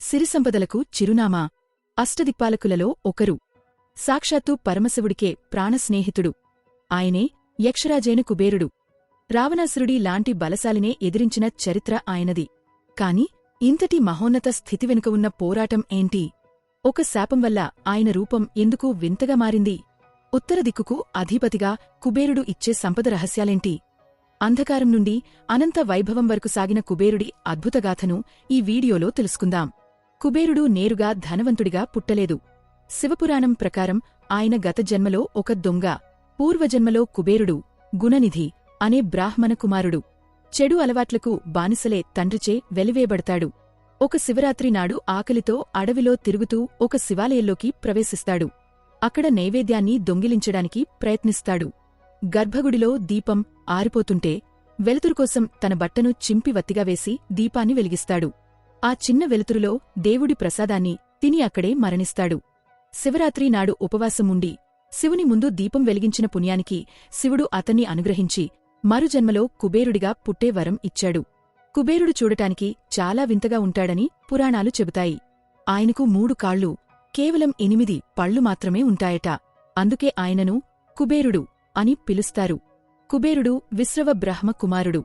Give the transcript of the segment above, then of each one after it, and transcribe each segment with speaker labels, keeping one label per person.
Speaker 1: సిరిసంపదలకు చిరునామా అష్టదిక్పాలకులలో ఒకరు. సాక్షాత్తు పరమశివుడికే ప్రాణస్నేహితుడు. ఆయనే యక్షరాజైన కుబేరుడు. రావణాసురుడి లాంటి బలశాలినే ఎదిరించిన చరిత్ర ఆయనది. కాని ఇంతటి మహోన్నత స్థితి వెనుక ఉన్న పోరాటం ఏంటి? ఒక శాపం వల్ల ఆయన రూపం ఎందుకు వింతగా మారింది? ఉత్తర దిక్కుకు అధిపతిగా కుబేరుడు ఇచ్చే సంపద రహస్యాలేంటి? అంధకారం నుండి అనంత వైభవం వరకు సాగిన కుబేరుడి అద్భుతగాథను ఈ వీడియోలో తెలుసుకుందాం. కుబేరుడు నేరుగా ధనవంతుడిగా పుట్టలేదు. శివపురాణం ప్రకారం ఆయన గత జన్మలో ఒక దొంగ, పూర్వజన్మలో కుబేరుడు గుణనిధి అనే బ్రాహ్మణ కుమారుడు. చెడు అలవాట్లకు బానిసలే తండ్రిచే వెలివేయబడతాడు. ఒక శివరాత్రి నాడు ఆకలితో అడవిలో తిరుగుతూ ఒక శివాలయంలోకి ప్రవేశిస్తాడు. అక్కడ నైవేద్యాన్ని దొంగిలించడానికి ప్రయత్నిస్తాడు. గర్భగుడిలో దీపం ఆరిపోతుంటే వెలుతురుకోసం తన బట్టను చింపి వత్తిగా వేసి దీపాన్ని వెలిగిస్తాడు. ఆ చిన్న వెలుతురులో దేవుడి ప్రసాదాన్ని తిని అక్కడే మరణిస్తాడు. శివరాత్రి నాడు ఉపవాసం ఉండి శివుని ముందు దీపం వెలిగించిన పుణ్యానికి శివుడు అతన్ని అనుగ్రహించి మరుజన్మలో కుబేరుడిగా పుట్టే వరం ఇచ్చాడు. కుబేరుడు చూడటానికి చాలా వింతగా ఉంటాడని పురాణాలు చెబుతాయి. ఆయనకు 3 కాళ్ళు, కేవలం 8 పళ్ళు మాత్రమే ఉంటాయట. అందుకే ఆయనను కుబేరుడు అని పిలుస్తారు. కుబేరుడు విశ్రవ బ్రహ్మ కుమారుడు.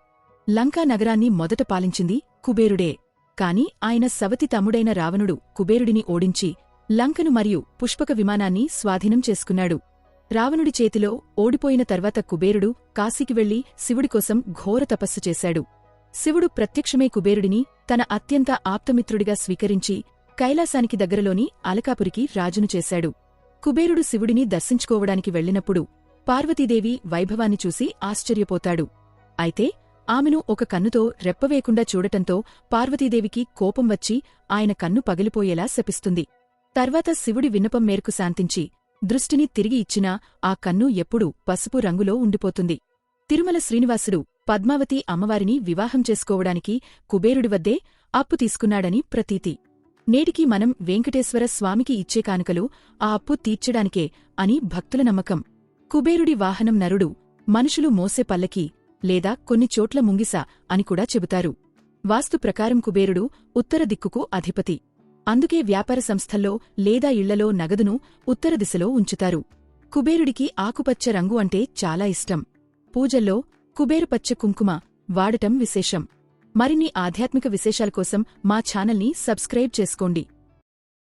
Speaker 1: లంకా నగరాన్ని మొదట పాలించింది కుబేరుడే. కాని ఆయన సవతి తమ్ముడైన రావణుడు కుబేరుడిని ఓడించి లంకను మరియు పుష్పక విమానాన్ని స్వాధీనం చేసుకున్నాడు. రావణుడి చేతిలో ఓడిపోయిన తర్వాత కుబేరుడు కాశీకి వెళ్లి శివుడికోసం ఘోర తపస్సు చేశాడు. శివుడు ప్రత్యక్షమే కుబేరుడిని తన అత్యంత ఆప్తమిత్రుడిగా స్వీకరించి కైలాసానికి దగ్గరలోని అలకాపురికి రాజును చేశాడు. కుబేరుడు శివుడిని దర్శించుకోవడానికి వెళ్లినప్పుడు పార్వతీదేవి వైభవాన్ని చూసి ఆశ్చర్యపోతాడు. అయితే ఆమెను ఒక కన్నుతో రెప్పవేయకుండా చూడటంతో పార్వతీదేవికి కోపం వచ్చి ఆయన కన్ను పగిలిపోయేలా శపిస్తుంది. తర్వాత శివుడి విన్నపం మేరకు శాంతించి దృష్టిని తిరిగి ఇచ్చినా ఆ కన్ను ఎప్పుడూ పసుపు రంగులో ఉండిపోతుంది. తిరుమల శ్రీనివాసుడు పద్మావతి అమ్మవారిని వివాహం చేసుకోవడానికి కుబేరుడి వద్దే అప్పు తీసుకున్నాడని ప్రతీతి. నేటికి మనం వెంకటేశ్వర స్వామికి ఇచ్చే కానుకలు ఆ అప్పు తీర్చడానికే అని భక్తుల నమ్మకం. కుబేరుడి వాహనం నరుడు, మనుషులు మోసే పల్లకి లేదా కొన్ని చోట్ల ముంగిస అని కూడా చెబుతారు. వాస్తు ప్రకారం కుబేరుడు ఉత్తర దిక్కుకు అధిపతి. అందుకే వ్యాపార సంస్థల్లో లేదా ఇళ్లలో నగదును ఉత్తర దిశలో ఉంచుతారు. కుబేరుడికి ఆకుపచ్చ రంగు అంటే చాలా ఇష్టం. పూజల్లో కుబేరపచ్చ కుంకుమ వాడటం విశేషం. మరిన్ని ఆధ్యాత్మిక విశేషాల కోసం మా ఛానల్ని సబ్స్క్రైబ్ చేసుకోండి.